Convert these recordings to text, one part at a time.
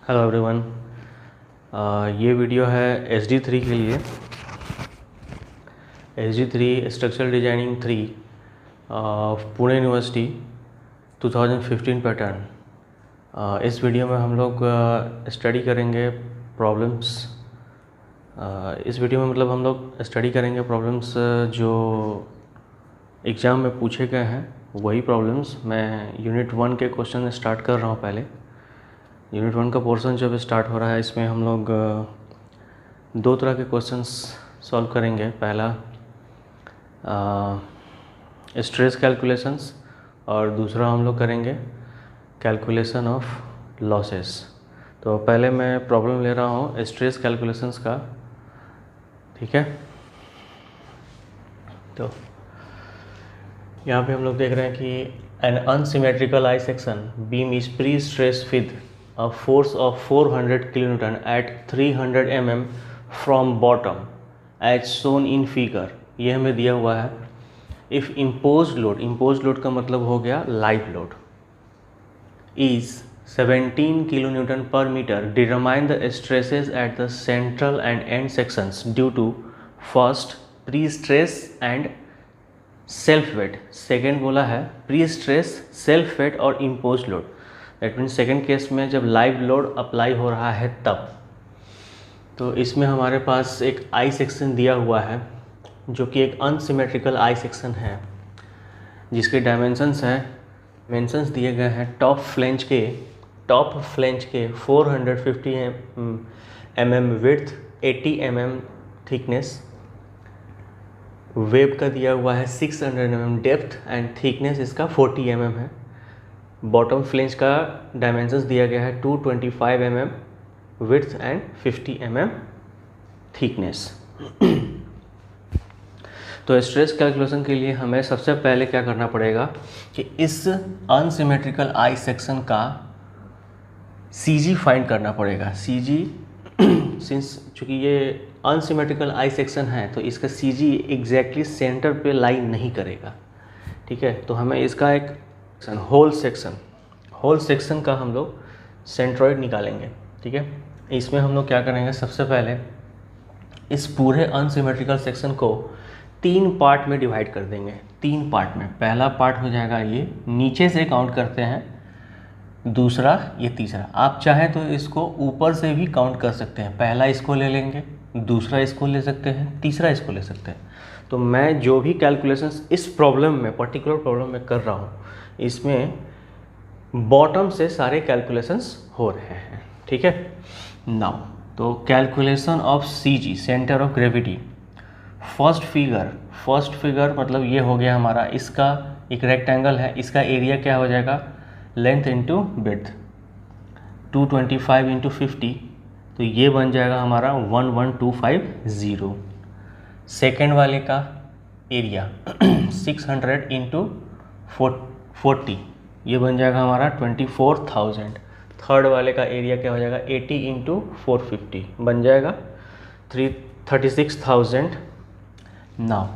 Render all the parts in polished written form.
Hello everyone. ये video है SD3 के लिए। SD3 structural designing 3 Pune university 2015 pattern. इस वीडियो में हम लोग स्टडी करेंगे प्रॉब्लम्स। इस वीडियो में मतलब हम लोग स्टडी करेंगे प्रॉब्लम्स जो एग्ज़ाम में पूछे गए हैं, वही प्रॉब्लम्स। मैं यूनिट 1 के क्वेश्चन स्टार्ट कर रहा हूँ। पहले यूनिट 1 का पोर्शन जब स्टार्ट हो रहा है, इसमें हम लोग दो तरह के क्वेश्चंस सॉल्व करेंगे। पहला स्ट्रेस कैलकुलेशंस और दूसरा हम लोग करेंगे कैलकुलेशन ऑफ लॉसेस। तो पहले मैं प्रॉब्लम ले रहा हूँ स्ट्रेस कैलकुलेशंस का, ठीक है। तो यहाँ पे हम लोग देख रहे हैं कि N unsymmetrical I section beam is pre stress with a force of 400 kilonewton at 300 mm from bottom as shown in figure। ये हमें दिया हुआ है। if imposed load का मतलब हो गया live load is 17 kilonewton per meter, determine the stresses at the central and end sections due to first pre-stress and self weight। Second बोला है pre-stress, self weight और imposed load। That means second case में जब live load apply हो रहा है तब। तो इसमें हमारे पास एक आई सेक्शन दिया हुआ है जो कि एक अनसिमेट्रिकल आई सेक्शन है, जिसके डायमेंशंस मेंशंस दिए गए हैं। टॉप फ्लेंज के 450 mm width, 80 mm thickness. Web का दिया हुआ है 600 mm डेप्थ एंड थिकनेस इसका 40 mm है। बॉटम फ्लेंज का डायमेंशंस दिया गया है 225 mm width and 50 mm thickness. तो स्ट्रेस कैलकुलेशन के लिए हमें सबसे पहले क्या करना पड़ेगा कि इस अनसिमेट्रिकल आई सेक्शन का CG फाइंड करना पड़ेगा। CG सिंस चूँकि ये अनसिमेट्रिकल आई सेक्शन है तो इसका CG एग्जैक्टली सेंटर पे लाइन नहीं करेगा, ठीक है। तो हमें इसका एक होल सेक्शन का हम लोग सेंट्रॉइड निकालेंगे, ठीक है। इसमें हम लोग क्या करेंगे, सबसे पहले इस पूरे अनसिमेट्रिकल सेक्शन को 3 पार्ट में डिवाइड कर देंगे। 3 पार्ट में पहला पार्ट हो जाएगा ये, नीचे से काउंट करते हैं, दूसरा ये तीसरा। आप चाहें तो इसको ऊपर से भी काउंट कर सकते हैं। पहला इसको ले लेंगे, दूसरा इसको ले सकते हैं, तीसरा इसको ले सकते हैं। तो मैं जो भी कैलकुलेशंस इस प्रॉब्लम में, पर्टिकुलर प्रॉब्लम में कर रहा हूँ, इसमें बॉटम से सारे कैलकुलेशंस हो रहे हैं, ठीक है। नाउ तो calculation of CG, centre of gravity. First figure मतलब ये हो गया हमारा, इसका एक रेक्टेंगल है, इसका एरिया क्या हो जाएगा, लेंथ इंटू विड्थ, 225 इंटू 50, तो ये बन जाएगा हमारा 11250। सेकेंड वाले का एरिया 600 इंटू 40, ये बन जाएगा हमारा 24,000। थर्ड वाले का एरिया क्या हो जाएगा, 80 इंटू 450, बन जाएगा 36,000। नाउ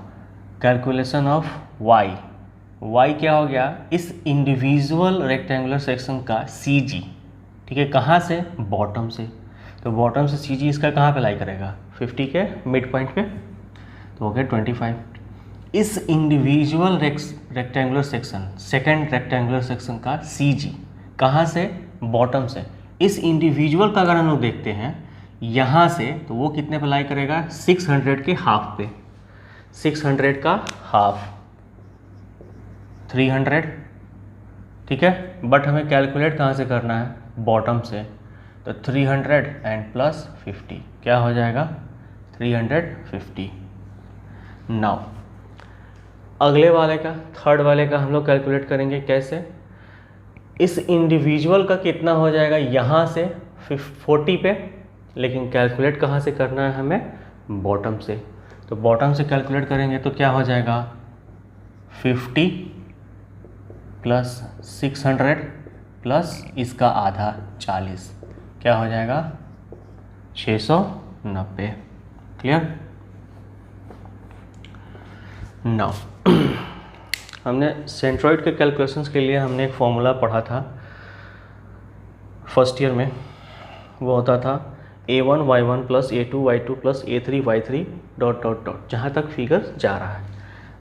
कैलकुलेशन ऑफ वाई क्या हो गया, इस इंडिविजुअल रेक्टेंगुलर सेक्शन का CG, ठीक है। कहाँ से, बॉटम से। तो बॉटम से CG इसका कहाँ पे लाई करेगा, 50 के मिड पॉइंट पे, तो हो गया 25। इस individual rectangular section, second rectangular section का CG कहाँ से, बॉटम से। इस इंडिविजुअल का अगर हम लोग देखते हैं यहाँ से, तो वो कितने पे लाई करेगा, 600 के हाफ पे। 600 का हाफ 300, ठीक है। बट हमें कैलकुलेट कहाँ से करना है, बॉटम से। तो 300 एंड प्लस 50 क्या हो जाएगा, 350। नाउ अगले वाले का, थर्ड वाले का हम लोग कैलकुलेट करेंगे कैसे। इस इंडिविजुअल का कितना हो जाएगा यहाँ से 40 पे, लेकिन कैलकुलेट कहाँ से करना है हमें, बॉटम से। तो बॉटम से कैलकुलेट करेंगे तो क्या हो जाएगा, 50 प्लस 600 प्लस इसका आधा 40, क्या हो जाएगा 690। क्लियर। नाउ हमने सेंट्रॉइड के कैलकुलेशंस के लिए हमने एक फॉर्मूला पढ़ा था फर्स्ट ईयर में, वो होता था a1 y1 plus a2 y2 plus a3 y3 dot dot dot, जहाँ तक फिगर जा रहा है,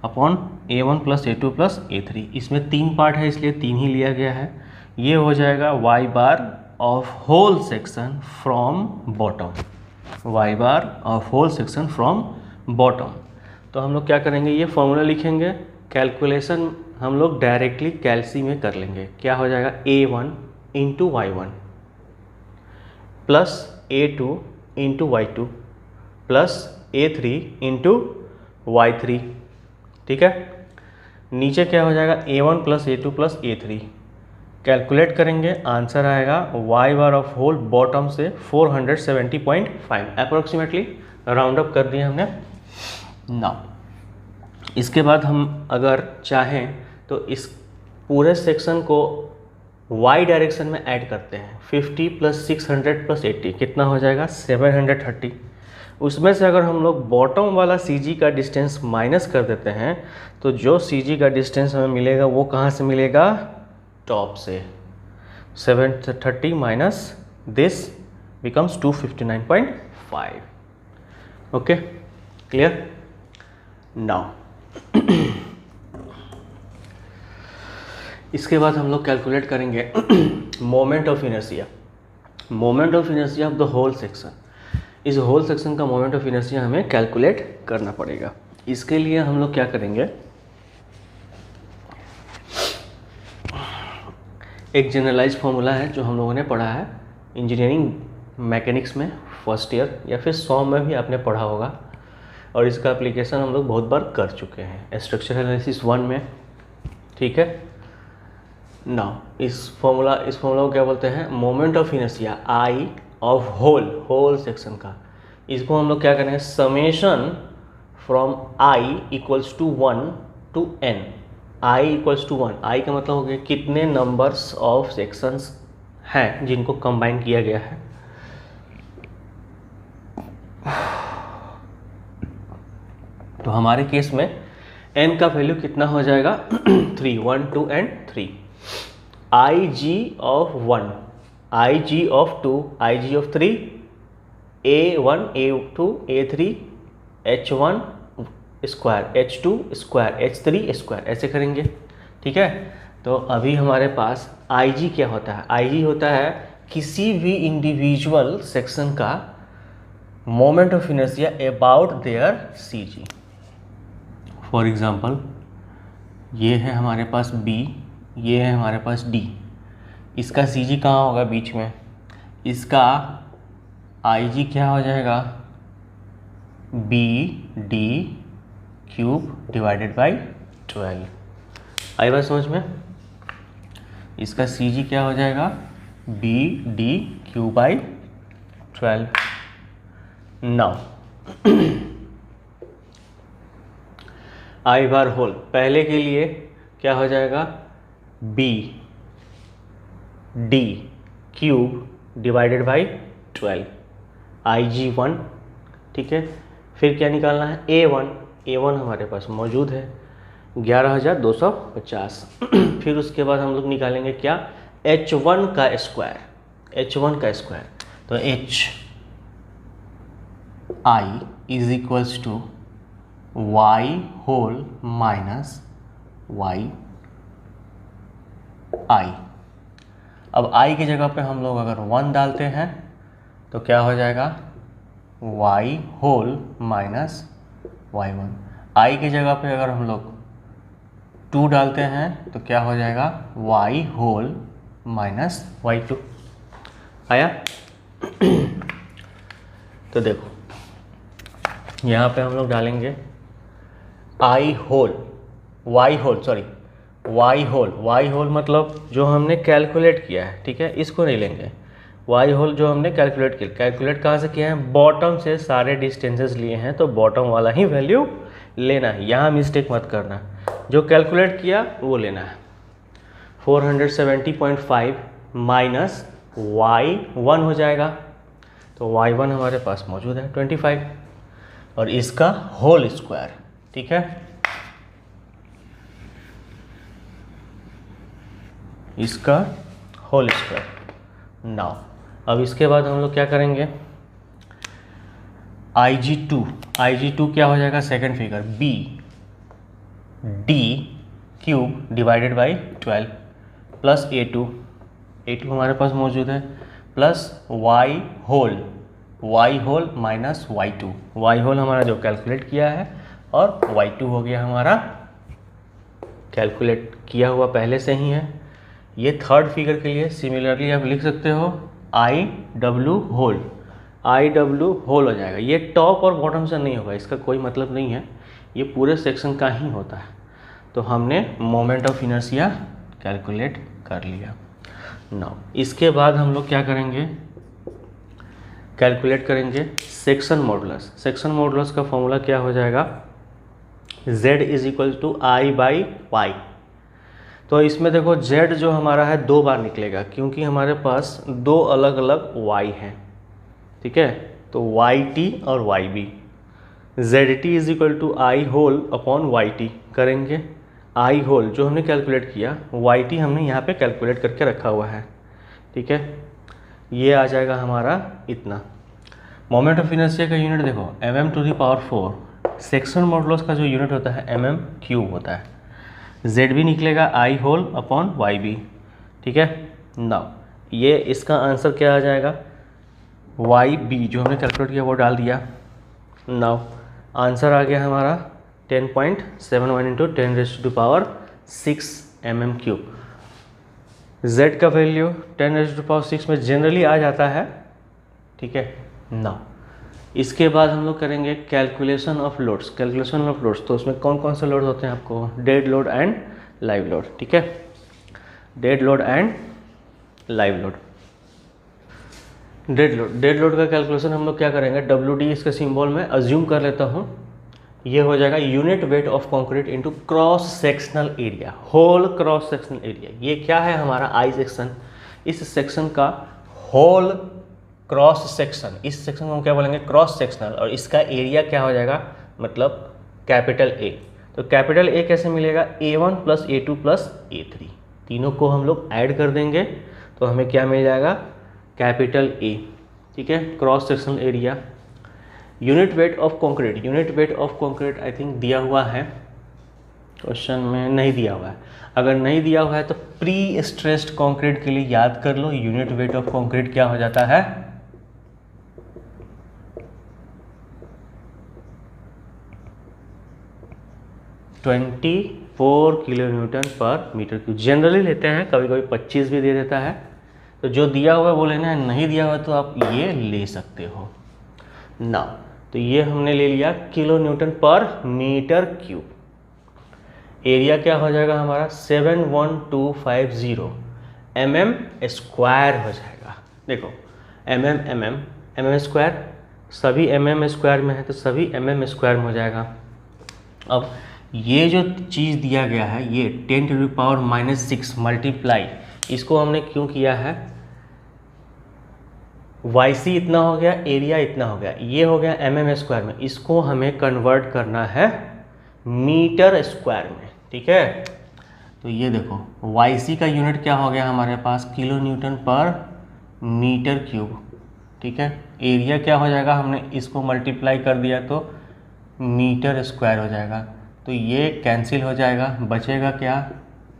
upon a1 plus a2 plus a3। इसमें 3 पार्ट है इसलिए 3 ही लिया गया है। ये हो जाएगा y bar of whole section from bottom, y bar of whole section from bottom. तो हम लोग क्या करेंगे, ये फॉर्मूला लिखेंगे, कैलकुलेशन हम लोग डायरेक्टली कैलसी में कर लेंगे। क्या हो जाएगा, a1 into y1 plus a2 into y2 plus a3 into y3। ठीक है, नीचे क्या हो जाएगा, a1 plus a2 plus a3। Calculate करेंगे, आंसर आएगा y bar of whole bottom से 470.5 अप्रोक्सीमेटली, राउंड अप कर दिया हमने। नाउ इसके बाद हम अगर चाहें तो इस पूरे सेक्शन को y डायरेक्शन में ऐड करते हैं। 50 प्लस 600 प्लस 80 कितना हो जाएगा, 730। उसमें से अगर हम लोग बॉटम वाला CG का डिस्टेंस माइनस कर देते हैं तो जो CG का डिस्टेंस हमें मिलेगा वो कहाँ से मिलेगा, टॉप से। 730 minus this becomes 259.5। Okay, clear. Now इसके बाद हम लोग कैलकुलेट करेंगे moment of inertia, moment of inertia of the whole section. इस होल सेक्शन का मोमेंट ऑफ इनर्शिया हमें कैलकुलेट करना पड़ेगा। इसके लिए हम लोग क्या करेंगे, एक जनरलाइज फार्मूला है जो हम लोगों ने पढ़ा है इंजीनियरिंग मैकेनिक्स में फर्स्ट ईयर, या फिर 100 में भी आपने पढ़ा होगा, और इसका एप्लीकेशन हम लोग बहुत बार कर चुके हैं स्ट्रक्चरल एनालिसिस 1 में। ठीक है, नाउ इस फॉर्मूला को क्या बोलते हैं, moment of inertia I of whole section का। इसको हम लोग क्या करेंगे, summation from I equals to 1 to n। I equals to 1, I का मतलब हो गया कितने नंबर्स ऑफ सेक्शंस हैं जिनको कंबाइन किया गया है। तो हमारे केस में n का वैल्यू कितना हो जाएगा 3, 1 2 and 3। IG of 1, IG of 2, IG of 3, A1 A2 A3 H1 square H2 square H3 square, ऐसे करेंगे। ठीक है, तो अभी हमारे पास IG क्या होता है, IG होता है किसी भी इंडिविजुअल सेक्शन का moment of inertia about their CG। For example ये है हमारे पास B, ये है हमारे पास D, इसका CG कहाँ होगा, बीच में। इसका IG क्या हो जाएगा, BD क्यूब डिवाइडेड बाई 12। आई बात समझ में। इसका CG क्या हो जाएगा, BD cube by 12। Now I bar whole, पहले के लिए क्या हो जाएगा, BD cube divided by 12 IG1। ठीक है, फिर क्या निकालना है, A1 हमारे पास मौजूद है 11,250। फिर उसके बाद हम लोग निकालेंगे क्या, H1 का स्क्वायर। तो HI is equals to y whole minus YI। अब I की जगह पे हम लोग अगर 1 डालते हैं तो क्या हो जाएगा, y whole minus y1। I की जगह पे अगर हम लोग 2 डालते हैं तो क्या हो जाएगा, y होल माइनस y2। आया। तो देखो यहाँ पे हम लोग डालेंगे y होल मतलब जो हमने कैलकुलेट किया है। ठीक है, इसको नहीं लेंगे, y होल जो हमने कैलकुलेट कहाँ से किया है, बॉटम से सारे डिस्टेंसेस लिए हैं तो बॉटम वाला ही वैल्यू लेना है, यहाँ मिस्टेक मत करना, जो कैलकुलेट किया वो लेना है। 470.5 माइनस y1 हो जाएगा, तो y1 हमारे पास मौजूद है 25, और इसका होल स्क्वायर। ठीक है, इसका होल स्क्वायर। नाउ अब इसके बाद हम लोग क्या करेंगे, IG2 क्या हो जाएगा, second figure B D cube divided by 12 plus A2 हमारे पास मौजूद है, plus Y whole minus Y whole हमारा जो कैलकुलेट किया है, और y2 हो गया हमारा कैलकुलेट किया हुआ पहले से ही है। ये थर्ड फिगर के लिए सिमिलरली आप लिख सकते हो IW होल हो जाएगा। ये टॉप और बॉटम से नहीं होगा, इसका कोई मतलब नहीं है, ये पूरे सेक्शन का ही होता है। तो हमने मोमेंट ऑफ इनर्शिया कैलकुलेट कर लिया। नाउ इसके बाद हम लोग क्या करेंगे, कैलकुलेट करेंगे सेक्शन मॉडुलस का फॉर्मूला क्या हो जाएगा, z is equal to I/y। तो इसमें देखो z जो हमारा है 2 बार निकलेगा, क्योंकि हमारे पास 2 अलग अलग y हैं, ठीक है। तो yt और yb, zt is equal to I whole upon yt करेंगे। I होल जो हमने कैलकुलेट किया, yt हमने यहाँ पे कैलकुलेट करके रखा हुआ है, ठीक है। ये आ जाएगा हमारा इतना। मोमेंट ऑफ इनर्शिया का यूनिट देखो mm⁴, सेक्शन मॉडुलस का जो यूनिट होता है mm³ होता है। z भी निकलेगा I होल अपॉन yb, ठीक है। नाउ ये इसका आंसर क्या आ जाएगा, yb जो हमने कैलकुलेट किया वो डाल दिया। नाउ आंसर आ गया हमारा 10.71 इंटू 10⁻⁶ mm³। z का वैल्यू 10⁻⁶ में जनरली आ जाता है, ठीक है। नाउ इसके बाद हम लोग करेंगे कैलकुलेशन ऑफ लोड्स। तो उसमें कौन कौन से लोड होते हैं आपको, dead load and live load, ठीक है। Dead load and live load. Dead load का कैलकुलेशन हम लोग क्या करेंगे, WD इसके सिंबल में अज्यूम कर लेता हूँ, ये हो जाएगा unit weight of concrete into cross sectional area, whole cross sectional area. ये क्या है हमारा आई सेक्शन, इस सेक्शन का होल क्रॉस सेक्शन, इस सेक्शन को हम क्या बोलेंगे, क्रॉस सेक्शनल, और इसका एरिया क्या हो जाएगा, मतलब कैपिटल A। तो कैपिटल A कैसे मिलेगा, A1 plus A2 plus A3, तीनों को हम लोग ऐड कर देंगे तो हमें क्या मिल जाएगा, कैपिटल A, ठीक है। Cross sectional area. Unit weight of concrete I think दिया हुआ है, क्वेश्चन में नहीं दिया हुआ है। अगर नहीं दिया हुआ है तो प्री स्ट्रेस्ड कंक्रीट के लिए याद कर लो, यूनिट वेट ऑफ कंक्रीट क्या हो जाता है, 24 kilo newton per metre cube. Generally लेते हैं, कभी कभी 25 भी दे देता है, तो जो दिया हुआ है वो लेना है, नहीं दिया हुआ तो आप ये ले सकते हो ना। तो ये हमने ले लिया kilo newton per metre cube. Area क्या हो जाएगा हमारा 71250 mm² हो जाएगा। देखो mm स्क्वायर, सभी mm² में है तो सभी mm² में हो जाएगा। अब ये जो चीज़ दिया गया है ये 10⁻⁻⁶ मल्टीप्लाई, इसको हमने क्यों किया है, YC इतना हो गया, एरिया इतना हो गया, ये हो गया mm² में, इसको हमें कन्वर्ट करना है मीटर स्क्वायर में, ठीक है। तो ये देखो YC का यूनिट क्या हो गया हमारे पास, kilo newton per metre cube, ठीक है। एरिया क्या हो जाएगा, हमने इसको मल्टीप्लाई कर दिया तो मीटर स्क्वायर हो जाएगा, तो ये कैंसिल हो जाएगा, बचेगा क्या,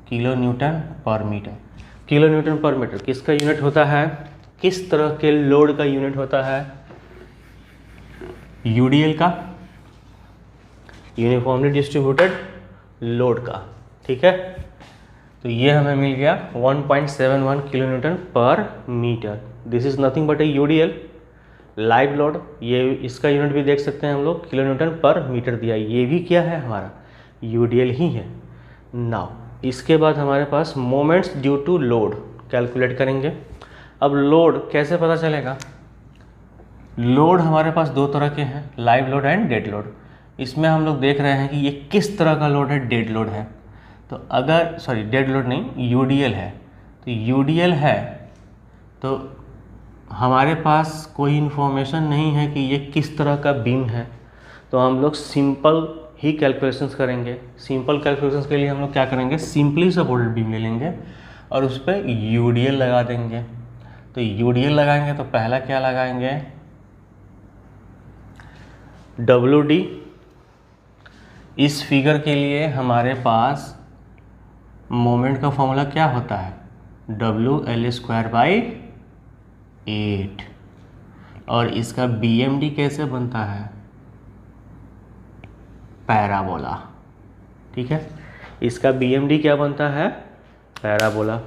kilo newton per metre. Kilo newton per metre किसका यूनिट होता है, किस तरह के लोड का यूनिट होता है, UDL का, यूनिफॉर्मली डिस्ट्रीब्यूटेड लोड का, ठीक है। तो ये हमें मिल गया 1.71 kilo newton per metre. This is nothing but a UDL। Live load, ये इसका यूनिट भी देख सकते हैं हम लोग, किलो न्यूटन पर मीटर दिया, ये भी क्या है हमारा UDL ही है। नाउ इसके बाद हमारे पास moments due to load calculate करेंगे। अब लोड कैसे पता चलेगा, लोड हमारे पास 2 तरह के हैं, live load and dead load. इसमें हम लोग देख रहे हैं कि ये किस तरह का लोड है, डेड लोड है। तो अगर डेड लोड नहीं, UDL है, तो UDL है तो हमारे पास कोई इन्फॉर्मेशन नहीं है कि ये किस तरह का बीम है, तो हम लोग सिंपल ही कैलकुलेशंस करेंगे। सिंपल कैलकुलेशंस के लिए हम लोग क्या करेंगे, सिंपली सपोर्टेड बीम ले लेंगे और उस पर UDL लगा देंगे। तो यूडीएल लगाएंगे तो पहला क्या लगाएंगे, WD। इस फिगर के लिए हमारे पास मोमेंट का फॉर्मूला क्या होता है, WL²/8। और इसका BMD कैसे बनता है, पैराबोला। ठीक है, इसका BMD क्या बनता है, पैराबोला।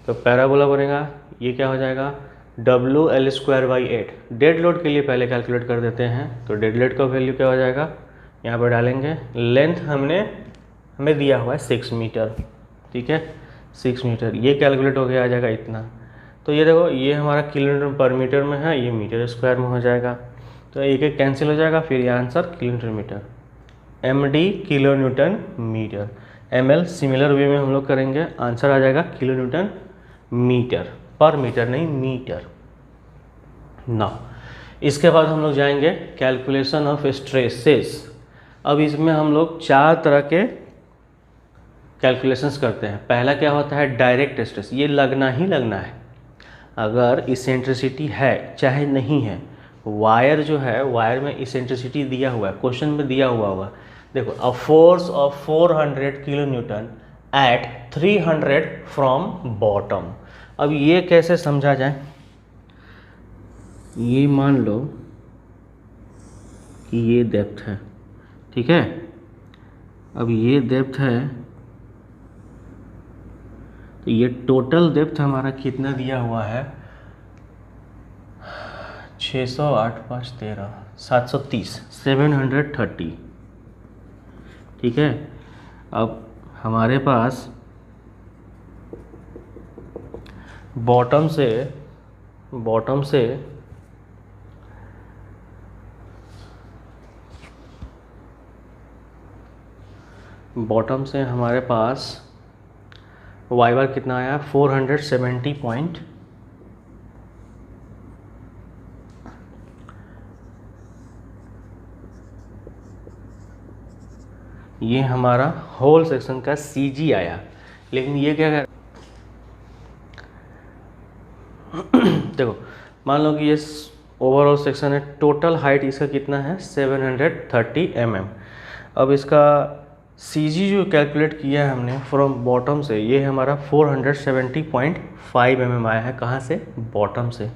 तो पैराबोला बनेगा, ये क्या हो जाएगा, WL²/8। डेड लोड के लिए पहले कैलकुलेट कर देते हैं। तो डेड लोड का वैल्यू क्या हो जाएगा, यहाँ पर डालेंगे। लेंथ हमें दिया हुआ है 6 मीटर। ठीक है, 6 मीटर, ये कैलकुलेट हो गया, आ जाएगा इतना। तो ये देखो, ये हमारा किलोमीटर पर मीटर में है, ये मीटर स्क्वायर में हो जाएगा। तो एक एक कैंसिल हो जाएगा, फिर ये answer kilometre metre. MD kilo newton metre. ML similar way में हम लोग करेंगे, आंसर आ जाएगा kilo newton metre, per metre नहीं, मीटर ना। इसके बाद हम लोग जाएंगे कैलकुलेशन ऑफ स्ट्रेसेस। अब इसमें हम लोग 4 तरह के कैलकुलेशंस करते हैं। पहला क्या होता है, डायरेक्ट स्ट्रेस। ये लगना ही लगना है, अगर इसेंट्रिसिटी है चाहे नहीं है। वायर जो है, वायर में इसेंट्रिसिटी दिया हुआ है, क्वेश्चन में दिया हुआ होगा। देखो, a force of 400 kilo newton at 300 from bottom. अब ये कैसे समझा जाए, ये मान लो कि ये डेप्थ है। ठीक है, अब ये डेप्थ है, तो ये टोटल डेप्थ हमारा कितना दिया हुआ है, 600, 8, 5, 13, 730, 730। ठीक है, अब हमारे पास बॉटम से हमारे पास वाई बार कितना आया, 470 पॉइंट, ये हमारा होल सेक्शन का CG आया। लेकिन ये क्या कर देखो, मान लो कि ये ओवरऑल सेक्शन है, टोटल हाइट इसका कितना है, 730 mm। अब इसका CG जो कैलकुलेट किया है हमने फ्रॉम बॉटम से, ये हमारा 470.5 mm आया है। कहाँ से, बॉटम से।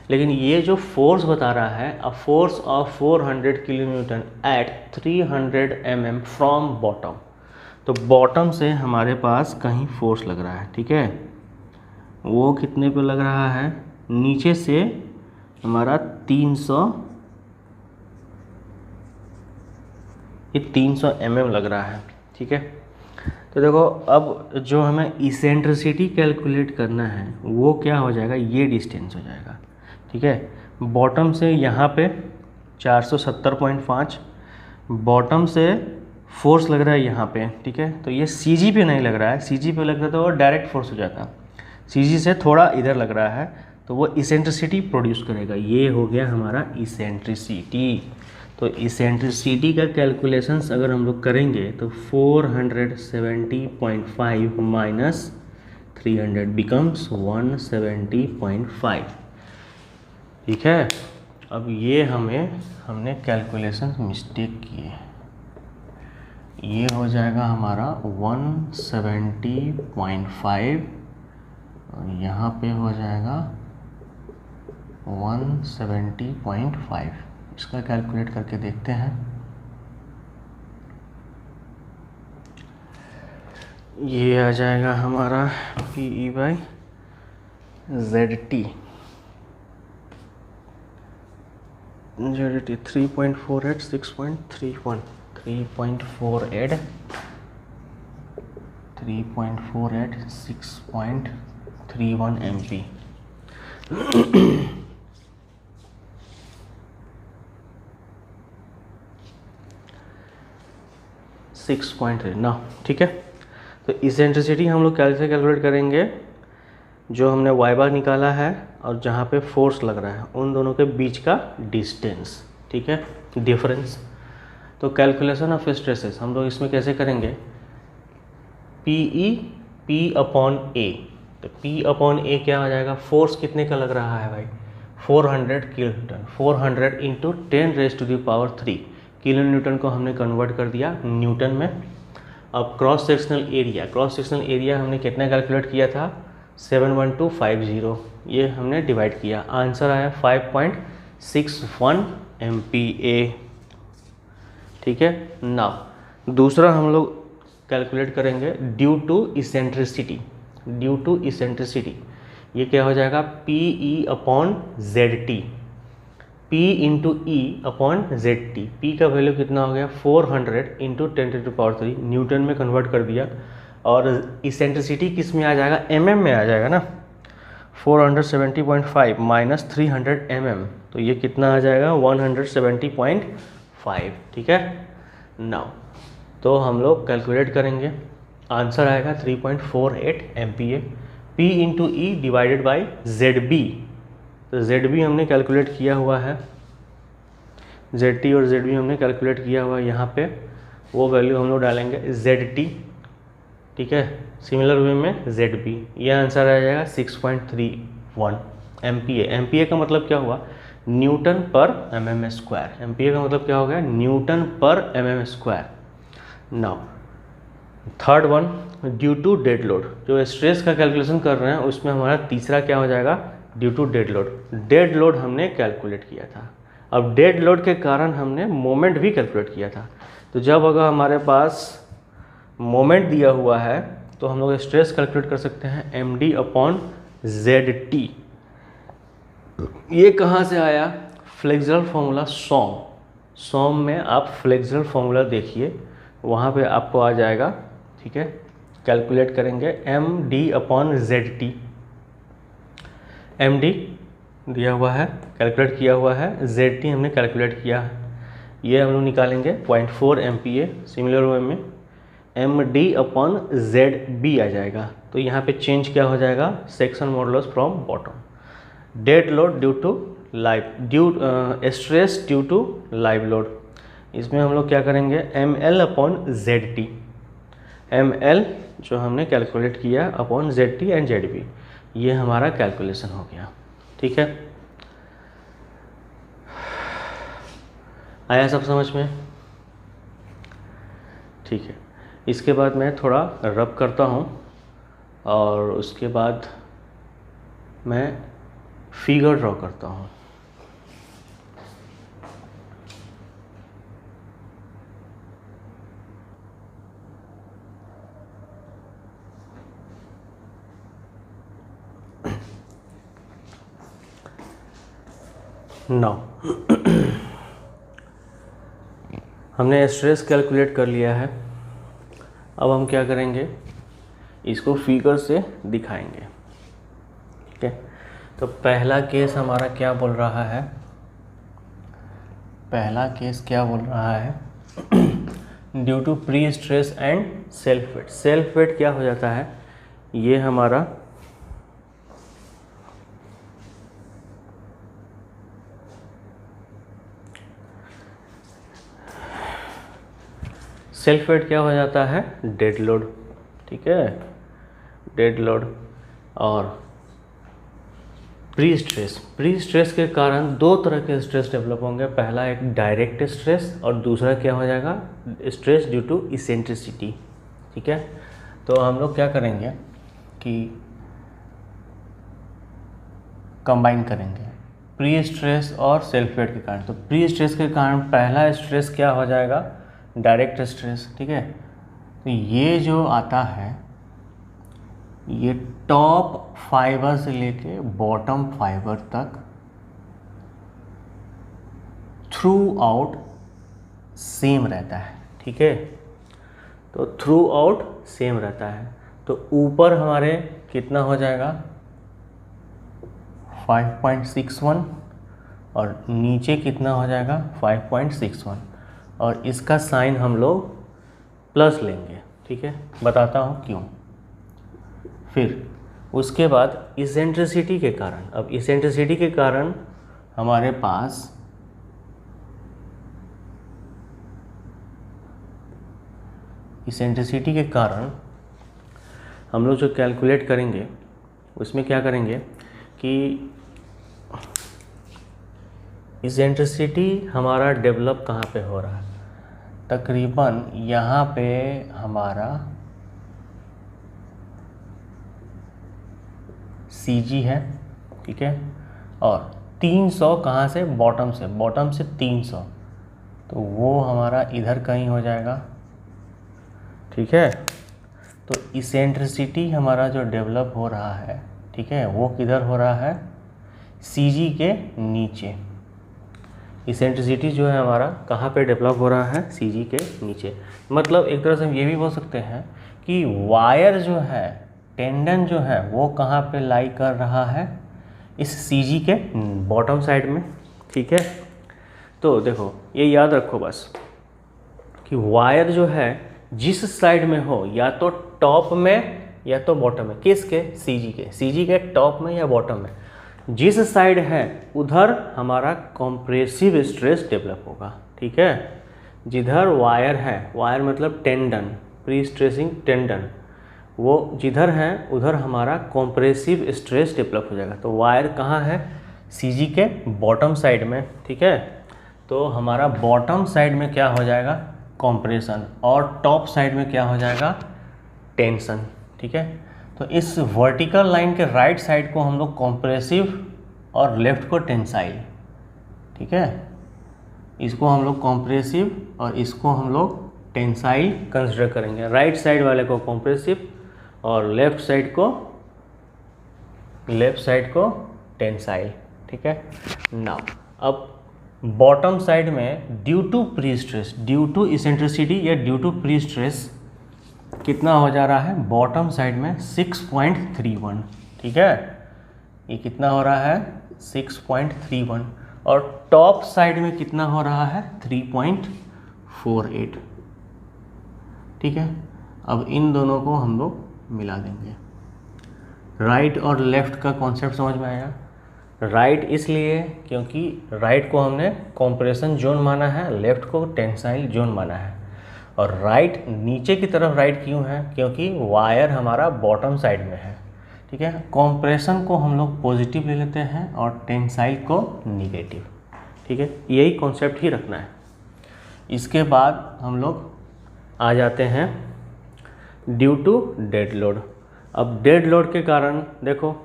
लेकिन ये जो फोर्स बता रहा है, a force of 400 kilo newton at 300 mm from bottom. तो बॉटम से हमारे पास कहीं फोर्स लग रहा है। ठीक है, वो कितने पे लग रहा है, नीचे से हमारा 300 mm लग रहा है। ठीक है, तो देखो, अब जो हमें इसेंट्रिसिटी कैलकुलेट करना है वो क्या हो जाएगा, ये डिस्टेंस हो जाएगा। ठीक है, बॉटम से यहाँ पे 470.5, बॉटम से फोर्स लग रहा है यहाँ पे। ठीक है, तो ये CG पे नहीं लग रहा है, CG पे लगता तो वो डायरेक्ट फोर्स हो जाता, CG से थोड़ा इधर लग रहा है, तो वो इसेंट्रिसिटी प्रोड्यूस करेगा। ये हो गया हमारा इसेंट्रिसिटी। तो इसेंट्रिसिटी का कैलकुलेशंस अगर हम लोग करेंगे तो 470.5 माइनस 300 बिकम्स 170.5। ठीक है, अब ये हमने कैलकुलेशन मिस्टेक किए, ये हो जाएगा हमारा 170.5 और यहाँ पे हो जाएगा 170.5। इसका कैलकुलेट करके देखते हैं। ये आ जाएगा हमारा PE/ZT 3.48 6.31 3.48 6.31 MP। 6.3 ना। ठीक है, तो इसेंट्रिसिटी हम लोग कैसे कैलकुलेट करेंगे, जो हमने वाई बार निकाला है और जहाँ पे फोर्स लग रहा है उन दोनों के बीच का डिस्टेंस। ठीक है, डिफरेंस। तो कैलकुलेशन ऑफ स्ट्रेसेस हम लोग इसमें कैसे करेंगे, PE P/A। तो P अपॉन ए क्या हो जाएगा, फोर्स कितने का लग रहा है भाई, 400 kilo Newton, 400 into 10⁻³ kilo Newton को हमने कन्वर्ट कर दिया न्यूटन में। अब क्रॉस सेक्शनल एरिया हमने कितना कैलकुलेट किया था, 71250, ये हमने डिवाइड किया, आंसर आया 5.61 MPa। ठीक है ना। दूसरा हम लोग कैलकुलेट करेंगे ड्यू टू इसेंट्रिसिटी। ये क्या हो जाएगा, PE upon ZT, P into ई अपॉन ZT। P का वैल्यू कितना हो गया, 400 इंटू 10⁻³ न्यूटन में कन्वर्ट कर दिया, और इसेंट्रिसिटी किस में आ जाएगा, mm में आ जाएगा ना, 470.5 माइनस 300 mm, तो ये कितना आ जाएगा, 170.5। ठीक है नाउ, तो हम लोग कैलकुलेट करेंगे, आंसर आएगा 3.48 MPa। P into E divided by ZB, तो ZB हमने कैलकुलेट किया हुआ है, ZT और ZB हमने कैलकुलेट किया हुआ है, यहाँ पे वो वैल्यू हम लोग डालेंगे ZT। ठीक है, सिमिलर वे में ZB, ये आंसर आ जाएगा 6.31 MPa। MPa का मतलब क्या हुआ, न्यूटन पर mm²। MPa का मतलब क्या हो गया, newton per mm²। Now third one, due to dead load, जो स्ट्रेस का कैलकुलेशन कर रहे हैं उसमें हमारा तीसरा क्या हो जाएगा, due to dead load. Dead load हमने कैलकुलेट किया था, अब डेड लोड के कारण हमने मोमेंट भी कैलकुलेट किया था। तो जब अगर हमारे पास मोमेंट दिया हुआ है तो हम लोग स्ट्रेस कैलकुलेट कर सकते हैं md अपॉन ZT। ये कहाँ से आया, फ्लेक्सुरल फॉर्मूला सॉम में आप फ्लेक्सुरल फॉर्मूला देखिए, वहाँ पे आपको आ जाएगा। ठीक है, कैलकुलेट करेंगे md अपॉन ZT। md दिया हुआ है, कैलकुलेट किया हुआ है, ZT हमने कैलकुलेट किया है, ये हम लोग निकालेंगे 0.4 MPa। सिमिलर वे में md अपॉन ZB आ जाएगा, तो यहाँ पे चेंज क्या हो जाएगा, section modulus from bottom. Dead load due to stress due to live load, इसमें हम लोग क्या करेंगे, ml अपॉन ZT, ml जो हमने कैलकुलेट किया अपॉन ZT एंड ZB, ये हमारा कैलकुलेशन हो गया। ठीक है, आया सब समझ में। ठीक है, इसके बाद मैं थोड़ा रब करता हूँ और उसके बाद मैं फिगर ड्रॉ करता हूँ। नाउ हमने स्ट्रेस कैलकुलेट कर लिया है, अब हम क्या करेंगे, इसको फिगर से दिखाएंगे। ठीक है, तो पहला केस हमारा क्या बोल रहा है, due to pre stress and self weight. Self weight क्या हो जाता है, ये हमारा सेल्फ वेट क्या हो जाता है, डेड लोड। ठीक है, डेड लोड और प्री स्ट्रेस के कारण दो तरह के स्ट्रेस डेवलप होंगे, पहला एक डायरेक्ट स्ट्रेस और दूसरा क्या हो जाएगा, स्ट्रेस ड्यू टू इसेंट्रिसिटी। ठीक है, तो हम लोग क्या करेंगे कि कंबाइन करेंगे प्री स्ट्रेस और सेल्फ वेट के कारण। तो प्री स्ट्रेस के कारण पहला स्ट्रेस क्या हो जाएगा, डायरेक्ट स्ट्रेस। ठीक है, तो ये जो आता है, ये टॉप फाइबर से लेके बॉटम फाइबर तक थ्रू आउट सेम रहता है। ठीक है, तो थ्रू आउट सेम रहता है, तो ऊपर हमारे कितना हो जाएगा 5.61 और नीचे कितना हो जाएगा 5.61, और इसका साइन हम लोग प्लस लेंगे। ठीक है, बताता हूँ क्यों। फिर उसके बाद इसेंट्रिसिटी के कारण, अब इसेंट्रिसिटी के कारण हमारे पास हम लोग जो कैलकुलेट करेंगे उसमें क्या करेंगे कि इसेंट्रिसिटी हमारा डेवलप कहाँ पे हो रहा है, तकरीबन यहाँ पे हमारा CG है, ठीक है, और 300 कहाँ से, बॉटम से 300, तो वो हमारा इधर कहीं हो जाएगा, ठीक है। तो इसेंट्रिसिटी हमारा जो डेवलप हो रहा है, ठीक है, वो किधर हो रहा है, CG के नीचे। इसेंट्रिसिटी जो है हमारा कहाँ पे डेवलप हो रहा है, CG के नीचे। मतलब एक तरह से हम ये भी बोल सकते हैं कि वायर जो है, टेंडन जो है, वो कहाँ पे लाई कर रहा है, इस CG के बॉटम साइड में, ठीक है। तो देखो ये याद रखो बस कि वायर जो है जिस साइड में हो, या तो टॉप में या तो बॉटम में, किसके, CG के टॉप में या बॉटम में, जिस साइड है उधर हमारा कॉम्प्रेसिव स्ट्रेस डेवलप होगा, ठीक है। जिधर वायर है, वायर मतलब टेंडन, प्री स्ट्रेसिंग टेंडन, वो जिधर है उधर हमारा कॉम्प्रेसिव स्ट्रेस डेवलप हो जाएगा। तो वायर कहाँ है, CG के बॉटम साइड में, ठीक है। तो हमारा बॉटम साइड में क्या हो जाएगा, कॉम्प्रेशन, और टॉप साइड में क्या हो जाएगा, टेंशन, ठीक है। तो इस वर्टिकल लाइन के राइट साइड को हम लोग कॉम्प्रेसिव और लेफ्ट को टेंसाइल, ठीक है। इसको हम लोग कॉम्प्रेसिव और इसको हम लोग टेंसाइल कंसिडर करेंगे। राइट साइड वाले को कॉम्प्रेसिव और लेफ्ट साइड को टेंसाइल, ठीक है। नाउ अब बॉटम साइड में due to pre stress, due to eccentricity या ड्यू टू प्री स्ट्रेस कितना हो जा रहा है, बॉटम साइड में 6.31, ठीक है। ये कितना हो रहा है, 6.31, और टॉप साइड में कितना हो रहा है, 3.48, ठीक है। अब इन दोनों को हम लोग मिला देंगे। राइट और लेफ्ट का कॉन्सेप्ट समझ में आया। राइट इसलिए क्योंकि राइट को हमने कॉम्प्रेशन जोन माना है, लेफ्ट को टेंसाइल जोन माना है। और राइट नीचे की तरफ राइट क्यों है, क्योंकि वायर हमारा बॉटम साइड में है, ठीक है। कॉम्प्रेशन को हम लोग पॉजिटिव ले लेते हैं और टेंसाइल को निगेटिव, ठीक है। यही कॉन्सेप्ट ही रखना है। इसके बाद हम लोग आ जाते हैं ड्यू टू डेड लोड। अब डेड लोड के कारण देखो,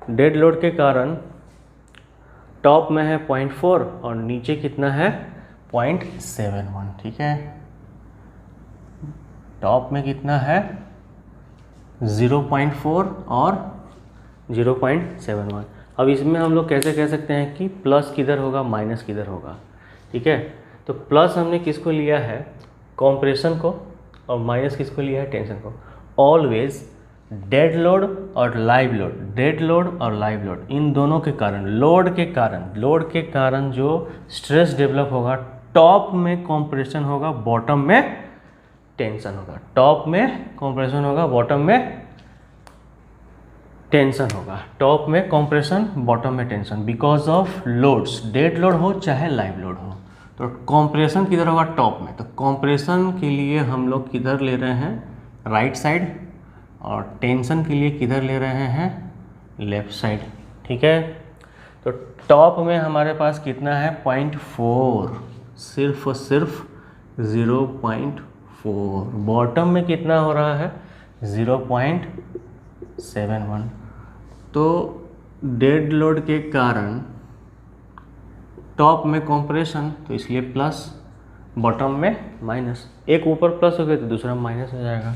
डेड लोड के कारण टॉप में है 0.4 और नीचे कितना है 0.71, ठीक है। टॉप में कितना है 0.4 और 0.71। अब इसमें हम लोग कैसे कह सकते हैं कि प्लस किधर होगा, माइनस किधर होगा, ठीक है। तो प्लस हमने किसको लिया है, कॉम्प्रेशन को, और माइनस किसको लिया है, टेंशन को। ऑलवेज डेड लोड और लाइव लोड, डेड लोड और लाइव लोड, इन दोनों के कारण, लोड के कारण जो स्ट्रेस डेवलप होगा, टॉप में कॉम्प्रेशन होगा, बॉटम में टेंशन होगा। टॉप में कॉम्प्रेशन होगा, बॉटम में टेंशन होगा। टॉप में कॉम्प्रेशन, बॉटम में tension, because of loads, dead load हो चाहे लाइव लोड हो। तो कॉम्प्रेशन किधर होगा, टॉप में। तो कॉम्प्रेशन के लिए हम लोग किधर ले रहे हैं, राइट साइड, और टेंशन के लिए किधर ले रहे हैं, लेफ्ट साइड, ठीक है। तो टॉप में हमारे पास कितना है 0.4, सिर्फ और सिर्फ 0.4। बॉटम में कितना हो रहा है 0.71। तो डेड लोड के कारण टॉप में कॉम्प्रेशन, तो इसलिए प्लस, बॉटम में माइनस। एक ऊपर प्लस हो गया तो दूसरा माइनस हो जाएगा,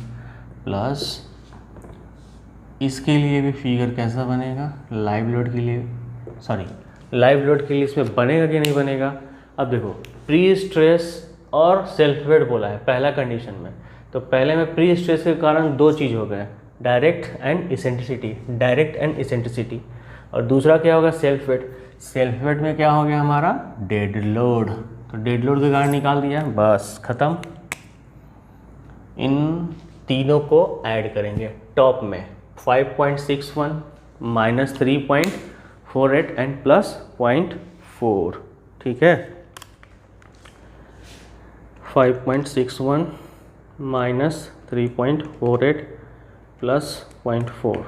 प्लस। इसके लिए भी फिगर कैसा बनेगा, लाइव लोड के लिए, लाइव लोड के लिए इसमें बनेगा कि नहीं बनेगा। अब देखो प्री स्ट्रेस और सेल्फ वेट बोला है पहला कंडीशन में, तो पहले में प्री स्ट्रेस के कारण दो चीज़ हो गए, डायरेक्ट एंड इसेंट्रिसिटी, और दूसरा क्या होगा, सेल्फ वेट। सेल्फ वेट में क्या हो गया हमारा, डेड लोड। तो डेड लोड के कारण निकाल दिया, बस खत्म। इन तीनों को ऐड करेंगे, टॉप में 5.61 माइनस 3.48 एंड प्लस 0.4, ठीक है। 5.61 माइनस 3.48 प्लस 0.4,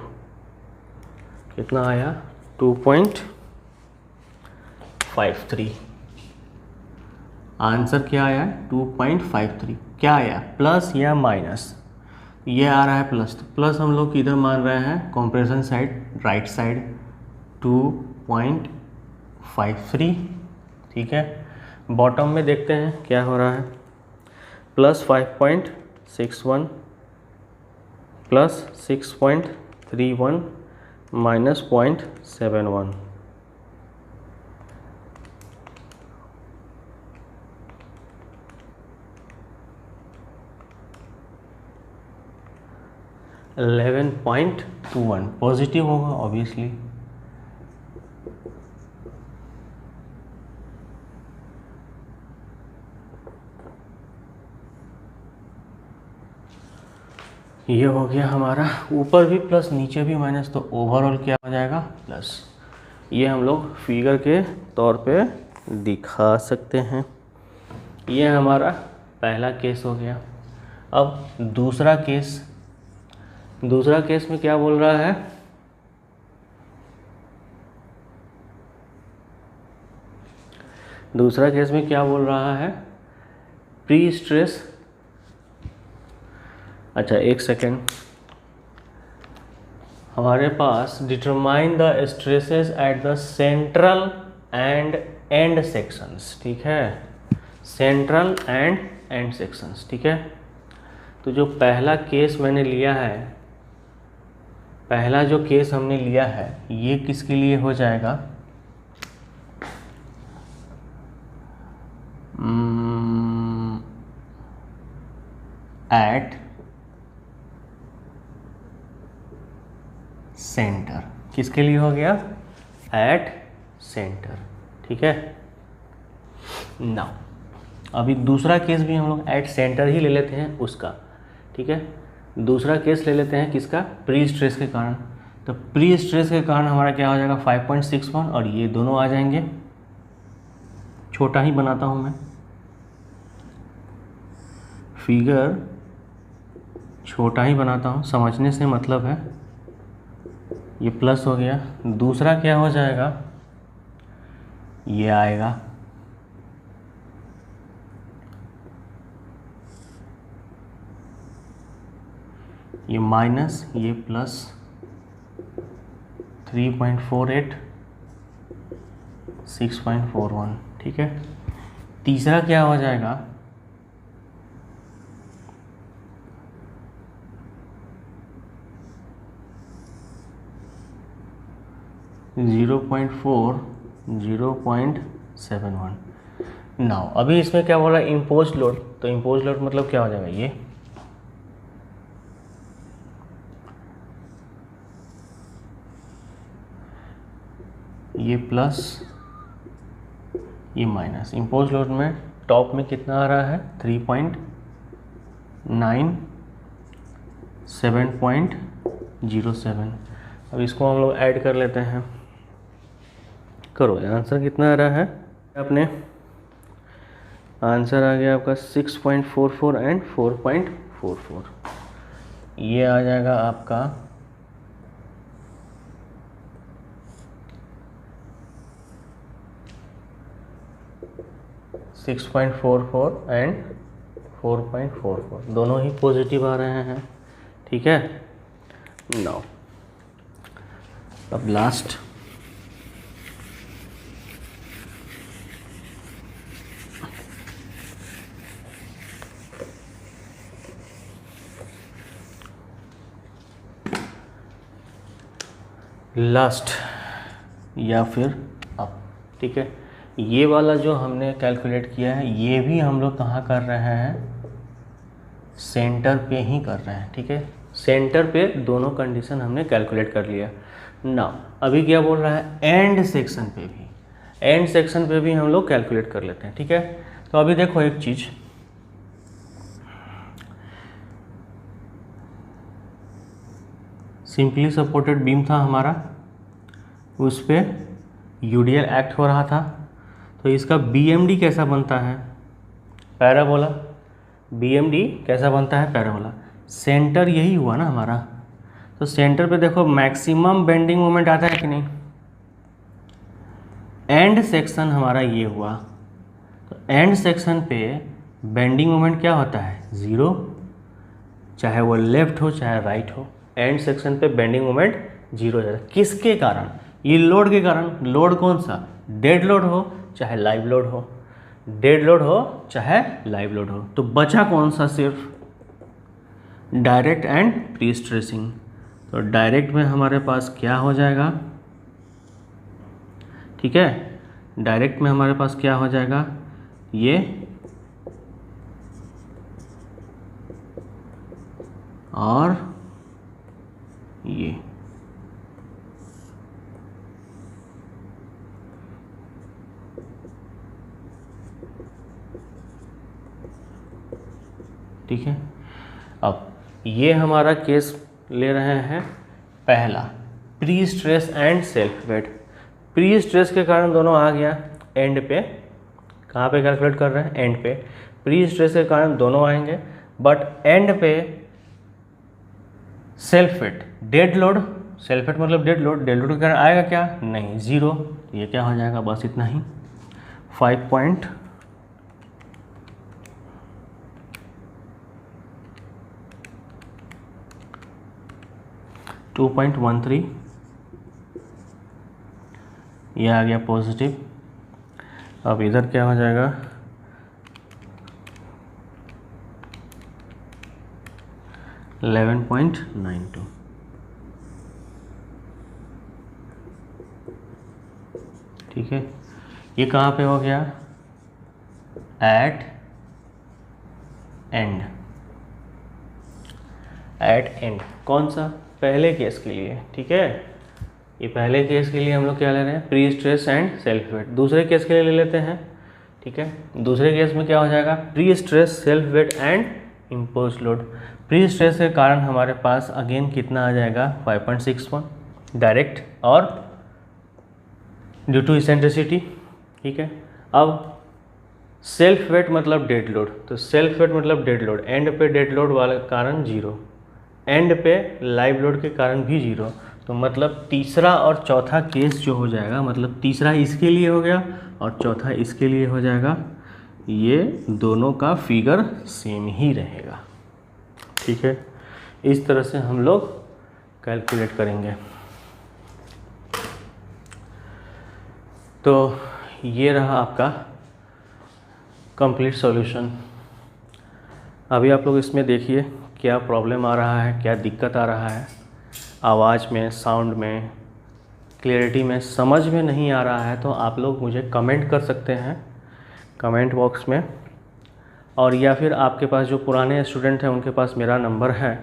कितना आया 2.53। आंसर क्या आया 2.53। क्या आया प्लस या माइनस? ये आ रहा है प्लस, तो प्लस हम लोग किधर मान रहे हैं, कंपैरिजन साइड, राइट साइड 2.53। ठीक है, बॉटम में देखते हैं क्या हो रहा है, प्लस 5.61 प्लस 6.31 माइनस 0.71। $11.21 पॉजिटिव होगा ऑब्वियसली। ये हो गया हमारा, ऊपर भी प्लस नीचे भी माइनस, तो ओवरऑल क्या हो जाएगा प्लस। ये हम लोग फिगर के तौर पे दिखा सकते हैं। ये हमारा पहला केस हो गया। अब दूसरा केस में क्या बोल रहा है, दूसरा केस में क्या बोल रहा है, प्री स्ट्रेस। अच्छा एक सेकेंड, हमारे पास determine the stresses at the central and end sections. ठीक है, सेंट्रल एंड एंड सेक्शंस। ठीक है, तो जो पहला केस मैंने लिया है, पहला जो केस हमने लिया है, ये किसके लिए हो जाएगा, एट सेंटर। किसके लिए हो गया, एट सेंटर। ठीक है, नाउ अभी दूसरा केस भी हम लोग एट सेंटर ही ले लेते हैं उसका। ठीक है, दूसरा केस ले लेते हैं किसका, प्री स्ट्रेस के कारण। तो प्री स्ट्रेस के कारण हमारा क्या हो जाएगा 5.61, और ये दोनों आ जाएंगे। छोटा ही बनाता हूँ मैं, फिगर छोटा ही बनाता हूँ, समझने से मतलब है। ये प्लस हो गया, दूसरा क्या हो जाएगा, ये आएगा, ये माइनस, ये प्लस 3.48 6.41। ठीक है, तीसरा क्या हो जाएगा, $0.71। नाउ अभी इसमें क्या बोला, इम्पोज लोड। तो इम्पोज लोड मतलब क्या हो जाएगा, ये प्लस ये माइनस। इम्पोज लोड में टॉप में कितना आ रहा है 3.9 7.07। अब इसको हम लोग ऐड कर लेते हैं, करो। आंसर कितना आ रहा है अपने, आंसर आ गया आपका 6.44 एंड 4.44। ये आ जाएगा आपका 6.44 एंड 4.44, दोनों ही पॉजिटिव आ रहे हैं। ठीक है, नाउ अब लास्ट, या फिर अब। ठीक है, ये वाला जो हमने कैलकुलेट किया है, ये भी हम लोग कहाँ कर रहे हैं, सेंटर पे ही कर रहे हैं। ठीक है, सेंटर पे दोनों कंडीशन हमने कैलकुलेट कर लिया। नाउ अभी क्या बोल रहा है, एंड सेक्शन पे भी, एंड सेक्शन पे भी हम लोग कैलकुलेट कर लेते हैं। ठीक है, तो अभी देखो एक चीज़, सिंपली सपोर्टेड बीम था हमारा, उस पर यूडीएल एक्ट हो रहा था। तो इसका बीएमडी कैसा बनता है, पैराबोला। बीएमडी कैसा बनता है, पैराबोला। सेंटर यही हुआ ना हमारा, तो सेंटर पे देखो मैक्सिमम बेंडिंग मोमेंट आता है कि नहीं। एंड सेक्शन हमारा ये हुआ, तो एंड सेक्शन पे बेंडिंग मोमेंट क्या होता है, 0, चाहे वो लेफ्ट हो चाहे राइट हो। एंड सेक्शन पे बेंडिंग मोमेंट 0 हो जाता है। किसके कारण, ये लोड के कारण। लोड कौन सा, डेड लोड हो चाहे लाइव लोड हो, डेड लोड हो चाहे लाइव लोड हो। तो बचा कौन सा, सिर्फ डायरेक्ट एंड प्री स्ट्रेसिंग। तो डायरेक्ट में हमारे पास क्या हो जाएगा, ठीक है, डायरेक्ट में हमारे पास क्या हो जाएगा, ये और ये। ठीक है, अब ये हमारा केस ले रहे हैं पहला, pre stress and self wait. Pre stress के कारण दोनों आ गया एंड पे, कहाँ पे कैलकुलेट कर रहे हैं, एंड पे। प्री स्ट्रेस के कारण दोनों आएंगे, बट एंड पे self weight, dead load, self weight मतलब डेड लोड, डेड लोड के कारण आएगा क्या, नहीं, 0। ये क्या हो जाएगा, बस इतना ही, 2.13, ये आ गया पॉजिटिव। अब इधर क्या हो जाएगा, $11.92। ठीक है, ये कहाँ पे हो गया, एट एंड। एट एंड कौन सा, पहले केस के लिए। ठीक है, ये पहले केस के लिए हम लोग क्या ले रहे हैं, pre stress and self wait. दूसरे केस के लिए ले लेते हैं। ठीक है, दूसरे केस में क्या हो जाएगा, pre stress, self weight and impose load. Pre stress के कारण हमारे पास अगेन कितना आ जाएगा, 5.61 डायरेक्ट और ड्यू टू इसेंट्रिसिटी। ठीक है, अब सेल्फ वेट मतलब डेड लोड, तो सेल्फ वेट मतलब डेड लोड, एंड पे डेड लोड वाले कारण 0, एंड पे लाइव लोड के कारण भी 0। तो मतलब तीसरा और चौथा केस जो हो जाएगा, मतलब तीसरा इसके लिए हो गया और चौथा इसके लिए हो जाएगा, ये दोनों का फिगर सेम ही रहेगा। ठीक है, इस तरह से हम लोग कैलकुलेट करेंगे। तो ये रहा आपका कंप्लीट सॉल्यूशन। अभी आप लोग इसमें देखिए क्या प्रॉब्लम आ रहा है, क्या दिक्कत आ रहा है, आवाज़ में, साउंड में, क्लैरिटी में, समझ में नहीं आ रहा है तो आप लोग मुझे कमेंट कर सकते हैं कमेंट बॉक्स में, और या फिर आपके पास जो पुराने स्टूडेंट हैं उनके पास मेरा नंबर है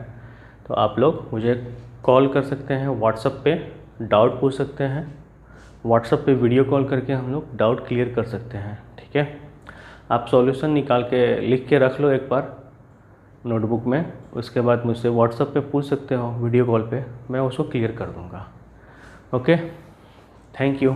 तो आप लोग मुझे कॉल कर सकते हैं, व्हाट्सएप पे डाउट पूछ सकते हैं, व्हाट्सएप पे वीडियो कॉल करके हम लोग डाउट क्लियर कर सकते हैं। ठीक है, आप सॉल्यूशन निकाल के लिख के रख लो एक बार नोटबुक में, उसके बाद मुझसे व्हाट्सएप पे पूछ सकते हो वीडियो कॉल पे, मैं उसको क्लियर कर दूँगा। Okay, thank you.